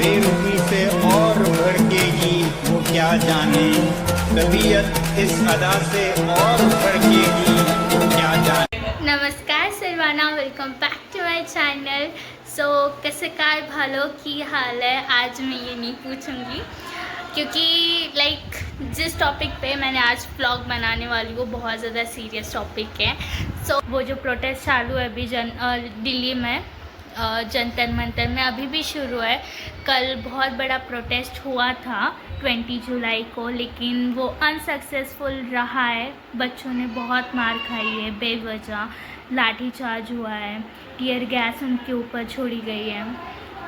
बेरुखी से और भड़केगी वो क्या जाने, तबीयत इस अदा से और भड़केगी वो क्या जाने। नमस्कार सर्वांना, welcome back to my channel. So कैसे काय भालो की हाल है। आज मैं ये नहीं पूछूंगी क्योंकि जिस टॉपिक पे मैंने आज व्लॉग बनाने वाली वो बहुत ज़्यादा सीरियस टॉपिक है। सो वो जो प्रोटेस्ट चालू है अभी दिल्ली में जंतर मंतर में अभी भी शुरू है। कल बहुत बड़ा प्रोटेस्ट हुआ था 20 जुलाई को, लेकिन वो अनसक्सेसफुल रहा है। बच्चों ने बहुत मार खाई है, बेवजह लाठीचार्ज हुआ है, टीयर गैस उनके ऊपर छोड़ी गई है।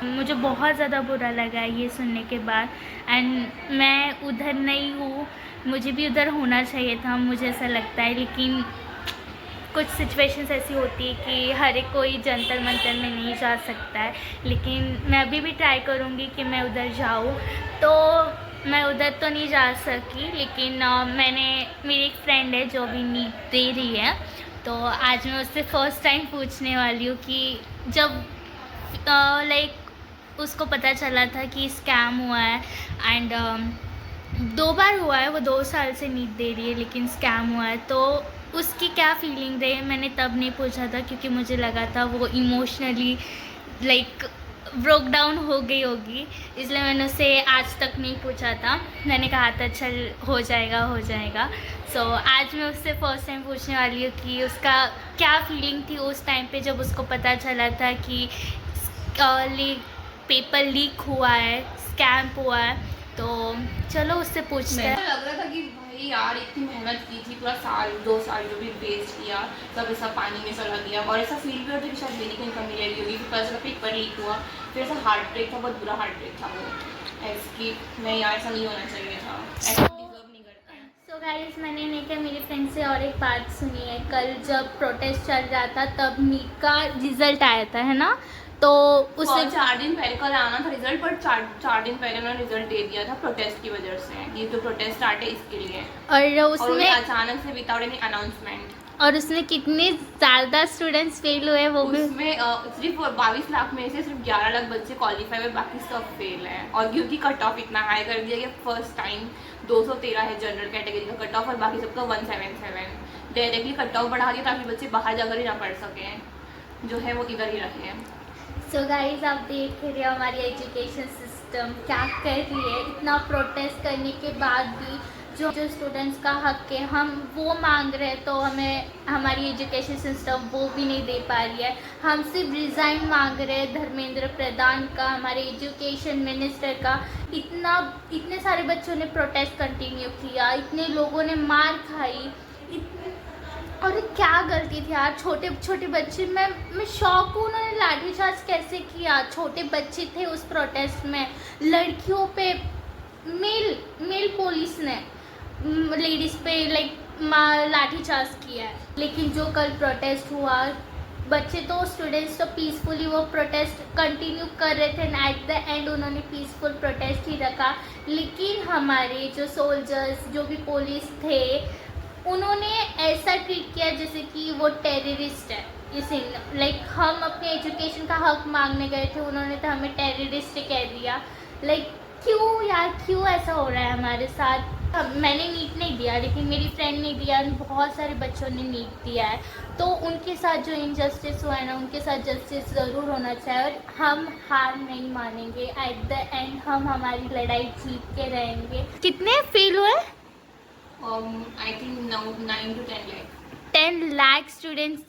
मुझे बहुत ज़्यादा बुरा लगा है ये सुनने के बाद। एंड मैं उधर नहीं हूँ, मुझे भी उधर होना चाहिए था, मुझे ऐसा लगता है। लेकिन कुछ सिचुएशंस ऐसी होती है कि हर एक कोई जंतर मंतर में नहीं जा सकता है। लेकिन मैं अभी भी ट्राई करूँगी कि मैं उधर जाऊँ। तो मैं उधर तो नहीं जा सकी, लेकिन मेरी एक फ्रेंड है जो अभी नीट दे रही है। तो आज मैं उससे फ़र्स्ट टाइम पूछने वाली हूँ कि जब उसको पता चला था कि स्कैम हुआ है एंड 2 बार हुआ है, वो 2 साल से नीट दे रही है लेकिन स्कैम हुआ है, तो उसकी क्या फीलिंग रही। मैंने तब नहीं पूछा था क्योंकि मुझे लगा था वो इमोशनली ब्रोक डाउन हो गई होगी, इसलिए मैंने उससे आज तक नहीं पूछा था। मैंने कहा था चल हो जाएगा। सो आज मैं उससे फ़र्स्ट टाइम पूछने वाली हूँ कि उसका क्या फीलिंग थी उस टाइम पे जब उसको पता चला था कि पेपर लीक हुआ है, स्कैम हुआ है। तो चलो उससे पूछते हैं। लग रहा था कि भाई यार इतनी मेहनत की थी, पूरा साल 2 साल जो भी वेस्ट किया सब ऐसा पानी में चला गया। और ऐसा फील भी होता है कि शायद मेरी कहीं कमी रह गई होगी, फिर ऐसा पेपर लीक हुआ, फिर ऐसा हार्ट ब्रेक था, बहुत बुरा हार्ट ब्रेक था वो। ऐसी नहीं यार, ऐसा नहीं होना चाहिए था, ऐसा डिजर्व नहीं करता है। सो गाइस, मैंने नहीं क्या मेरी फ्रेंड से और एक बात सुनी है। कल जब प्रोटेस्ट चल रहा था तब नीट का रिजल्ट आया था, है ना? तो उससे 4 दिन पहले कल आना था रिजल्ट, पर 4 दिन पहले उन्होंने रिजल्ट दे दिया था प्रोटेस्ट की वजह से। ये जो प्रोटेस्ट स्टार्ट है इसके लिए, और उसमें अचानक से विदाउट एनी अनाउंसमेंट। और उसमें कितने ज़्यादा स्टूडेंट्स फेल हुए वो भी। उसमें सिर्फ 22 लाख में से सिर्फ 11 लाख बच्चे क्वालिफाई हुए, बाकी सब फेल हैं। और क्योंकि कट ऑफ इतना हाई कर दिया कि फर्स्ट टाइम 213 है जनरल कैटेगरी का कट ऑफ, और बाकी सबका 177। डायरेक्टली कट ऑफ बढ़ा दिया ताकि बच्चे बाहर जाकर ही ना पढ़ सकें, जो है वो इधर ही रहे। सो गाइस, आप देख रहे हो हमारी एजुकेशन सिस्टम क्या कर रही है। इतना प्रोटेस्ट करने के बाद भी जो स्टूडेंट्स का हक है हम वो मांग रहे हैं, तो हमें हमारी एजुकेशन सिस्टम वो भी नहीं दे पा रही है। हम सिर्फ रिज़ाइन मांग रहे हैं धर्मेंद्र प्रधान का, हमारे एजुकेशन मिनिस्टर का। इतने सारे बच्चों ने प्रोटेस्ट कंटिन्यू किया, इतने लोगों ने मार खाई, और क्या गलती थी यार। छोटे बच्चे, मैं शॉक हूँ, उन्होंने लाठीचार्ज कैसे किया। छोटे बच्चे थे उस प्रोटेस्ट में, लड़कियों पे मेल पुलिस ने लेडीज़ पे लाठीचार्ज किया है। लेकिन जो कल प्रोटेस्ट हुआ, बच्चे तो स्टूडेंट्स तो पीसफुली वो प्रोटेस्ट कंटिन्यू कर रहे थे, एट द एंड उन्होंने पीसफुल प्रोटेस्ट ही रखा। लेकिन हमारे जो सोल्जर्स, जो भी पुलिस थे, उन्होंने ऐसा ट्रीट किया जैसे कि वो टेररिस्ट है। इसी हम अपने एजुकेशन का हक मांगने गए थे, उन्होंने तो हमें टेररिस्ट कह दिया। क्यों यार, क्यों ऐसा हो रहा है हमारे साथ। मैंने नीट नहीं दिया, लेकिन मेरी फ्रेंड ने दिया, बहुत सारे बच्चों ने नीट दिया है। तो उनके साथ जो इनजस्टिस हुआ है ना, उनके साथ जस्टिस ज़रूर होना चाहिए। और हम हार नहीं मानेंगे, एट द एंड हम हमारी लड़ाई जीत के रहेंगे। कितने फेल हुए? I think 9 to 10 lakh. 10 lakh students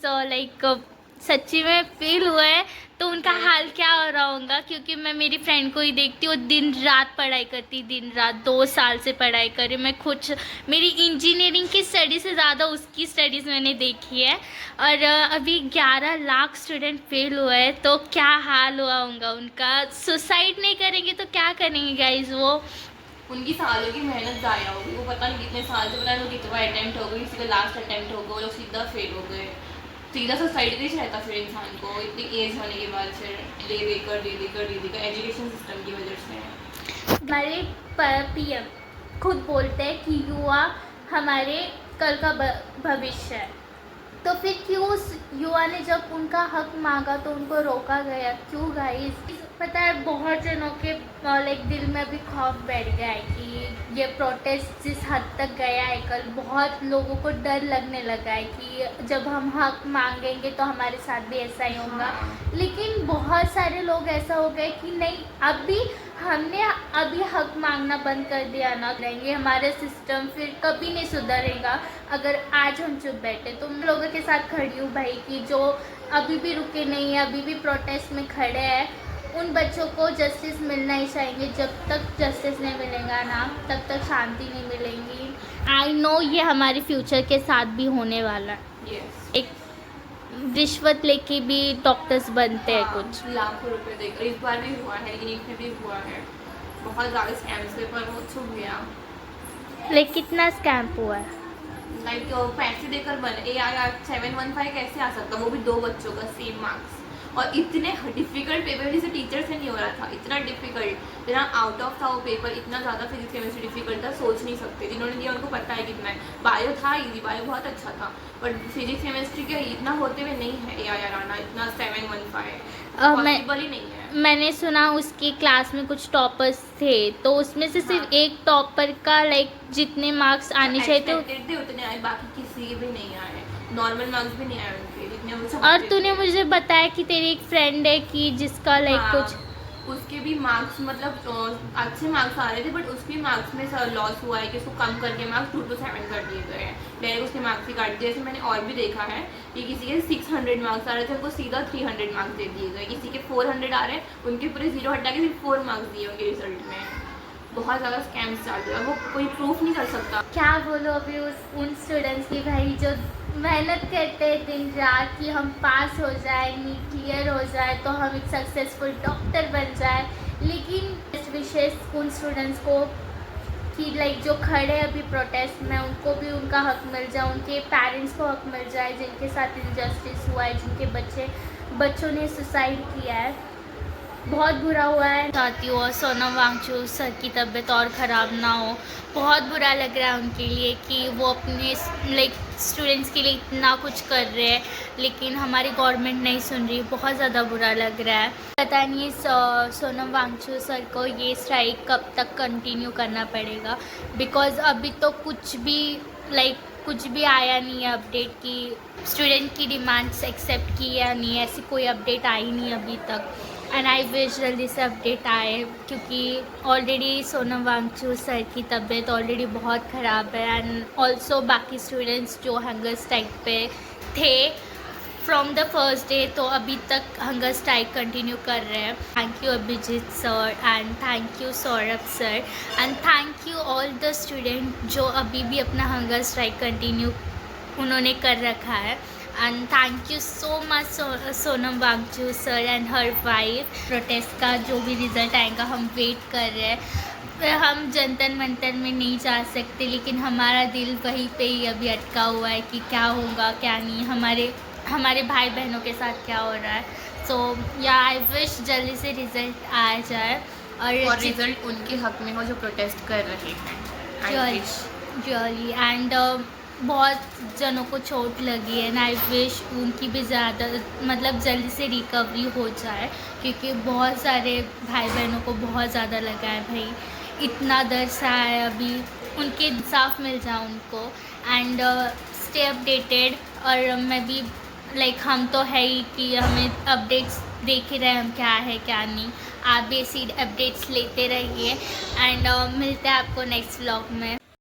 सच्ची में फेल हुए हैं, तो उनका हाल क्या हो रहा होगा। क्योंकि मैं मेरी फ्रेंड को ही देखती हूँ, दिन रात पढ़ाई करती, दिन रात 2 साल से पढ़ाई करी। मैं खुद मेरी इंजीनियरिंग की स्टडी से ज़्यादा उसकी स्टडीज़ मैंने देखी है। और अभी 11 लाख स्टूडेंट फेल हुए हैं, तो क्या हाल हुआ होगा उनका। सुसाइड नहीं करेंगे तो क्या करेंगे गाइज वो। उनकी सालों की मेहनत ज़ाया होगी, वो पता नहीं कितने साल से, पता नहीं कितना अटेम्प्ट हो गई, किसी का लास्ट अटेम्प्ट हो गया, वो लोग सीधा फेल हो गए। सीधा सुसाइड भी रहता फिर इंसान को इतनी एज होने के बाद, फिर दे देकर एजुकेशन सिस्टम की वजह से। हमारे पीएम खुद बोलते हैं कि युवा हमारे कल का भविष्य है। तो फिर क्यों उस युवा ने जब उनका हक मांगा तो उनको रोका गया, क्यों गाइस? पता है बहुत जनों के लाइक दिल में अभी खौफ बैठ गया है कि ये प्रोटेस्ट जिस हद तक गया है कल, बहुत लोगों को डर लगने लगा है कि जब हम हक मांगेंगे तो हमारे साथ भी ऐसा ही होगा। लेकिन बहुत सारे लोग ऐसा हो गए कि नहीं, हमने अभी हक मांगना बंद कर दिया ना, रहेंगे हमारा सिस्टम फिर कभी नहीं सुधरेगा अगर आज हम चुप बैठे। तो मैं लोगों के साथ खड़ी हूँ भाई कि जो अभी भी रुके नहीं है, अभी भी प्रोटेस्ट में खड़े हैं, उन बच्चों को जस्टिस मिलना ही चाहिए। जब तक जस्टिस नहीं मिलेगा ना, तब तक शांति नहीं मिलेगी। आई नो ये हमारे फ्यूचर के साथ भी होने वाला है। एक रिश्वत लेके भी डॉक्टर्स बनते हैं कुछ लाखों रुपए देकर, इस बार भी हुआ है, लेकिन इसमें भी हुआ है बहुत ज़्यादा स्कैम्स थे, पर वो छुप गया। लेकिन कितना स्कैम हुआ है? लाइक पैसे देकर बन AIR 715 कैसे आ सकता, वो भी 2 बच्चों का सेम मार्क्स, और इतने डिफिकल्ट पेपर जिसे टीचर से नहीं हो रहा था, इतना डिफिकल्ट, इतना आउट ऑफ था वो पेपर, इतना ज़्यादा फिजिक्स केमिस्ट्री डिफिकल्ट था, सोच नहीं सकते। जिन्होंने दिया उनको पता है कितना है। बायो था इजी, बायो बहुत अच्छा था, बट फिजिक्स केमिस्ट्री के इतना होते हुए नहीं है AIR आना, इतना 715 पॉसिबल ही नहीं है। मैंने सुना उसकी क्लास में कुछ टॉपर्स थे, तो उसमें से सिर्फ एक टॉपर का लाइक जितने मार्क्स आने चाहिए तो उतने आए, बाकी किसी के भी नहीं आए, नॉर्मल मार्क्स भी नहीं आए उनके जितने वो। और तूने मुझे बताया कि तेरी एक फ्रेंड है कि जिसका लाइक कुछ उसके भी मार्क्स मतलब अच्छे मार्क्स आ रहे थे, बट उसके मार्क्स में लॉस हुआ है कि उसको कम करके मार्क्स 2 to 7 कर दिए गए हैं, डायरेक्ट उसके मार्क्स ही काट दिए। जैसे मैंने और भी देखा है कि किसी के 600 मार्क्स आ रहे थे, उनको सीधा 300 मार्क्स दे दिए गए, किसी के 400 आ रहे हैं, उनके पूरे 0 हटा के सिर्फ 4 मार्क्स दिए उनके रिजल्ट में। बहुत ज़्यादा स्कैम्स चल रहे हैं, वो कोई प्रूफ नहीं कर सकता। क्या बोलो अभी उन स्टूडेंट्स की भाई जो मेहनत करते हैं दिन रात कि हम पास हो जाए, नीट क्लियर हो जाए, तो हम एक सक्सेसफुल डॉक्टर बन जाए। लेकिन विशेष उन स्टूडेंट्स को कि लाइक जो खड़े हैं अभी प्रोटेस्ट में, उनको भी उनका हक मिल जाए, उनके पेरेंट्स को हक मिल जाए जिनके साथ इनजस्टिस हुआ है, जिनके बच्चों ने सुसाइड किया है। बहुत बुरा हुआ है। चाहती हूँ और सोनम वांगचुक सर की तबीयत और ख़राब ना हो। बहुत बुरा लग रहा है उनके लिए कि वो अपने लाइक स्टूडेंट्स के लिए इतना कुछ कर रहे हैं, लेकिन हमारी गवर्नमेंट नहीं सुन रही। बहुत ज़्यादा बुरा लग रहा है। पता नहीं सोनम वांगचुक सर को ये स्ट्राइक कब तक कंटिन्यू करना पड़ेगा, बिकॉज़ अभी तो कुछ भी आया नहीं है अपडेट कि स्टूडेंट की डिमांड्स एक्सेप्ट की या नहीं, ऐसी कोई अपडेट आई नहीं अभी तक। एंड आई विश जल्दी से अपडेट आए, क्योंकि ऑलरेडी सोनम वांगचुक सर की तबीयत ऑलरेडी बहुत ख़राब है। एंड ऑल्सो बाकी स्टूडेंट्स जो हंगर स्ट्राइक पे थे फ्रॉम द फर्स्ट डे, तो अभी तक हंगर स्ट्राइक कंटिन्यू कर रहे हैं। Thank you Abhijit sir and thank you Saurabh sir and thank you all the student जो अभी भी अपना हंगर स्ट्राइक कंटिन्यू उन्होंने कर रखा है। And thank you so much Sonam Wangchuk sir and her wife. Protest का जो भी रिज़ल्ट आएगा हम वेट कर रहे हैं। हम जंतर मंतर में नहीं जा सकते, लेकिन हमारा दिल वहीं पे ही अभी अटका हुआ है कि क्या होगा क्या नहीं, हमारे भाई बहनों के साथ क्या हो रहा है। सो या आई विश जल्दी से रिज़ल्ट आ जाए और रिज़ल्ट उनके हक में हो जो प्रोटेस्ट कर रहे हैं। रियली एंड बहुत जनों को चोट लगी है एंड आई विश उनकी भी ज़्यादा मतलब जल्दी से रिकवरी हो जाए, क्योंकि बहुत सारे भाई बहनों को बहुत ज़्यादा लगा है भाई, इतना दर्द सा है। अभी उनके इंसाफ मिल जाए उनको। And stay updated. और मैं भी हम तो है ही कि हमें अपडेट्स देख ही रहे हम क्या है क्या नहीं। आप भी ऐसी अपडेट्स लेते रहिए एंड मिलते हैं आपको नेक्स्ट व्लॉग में।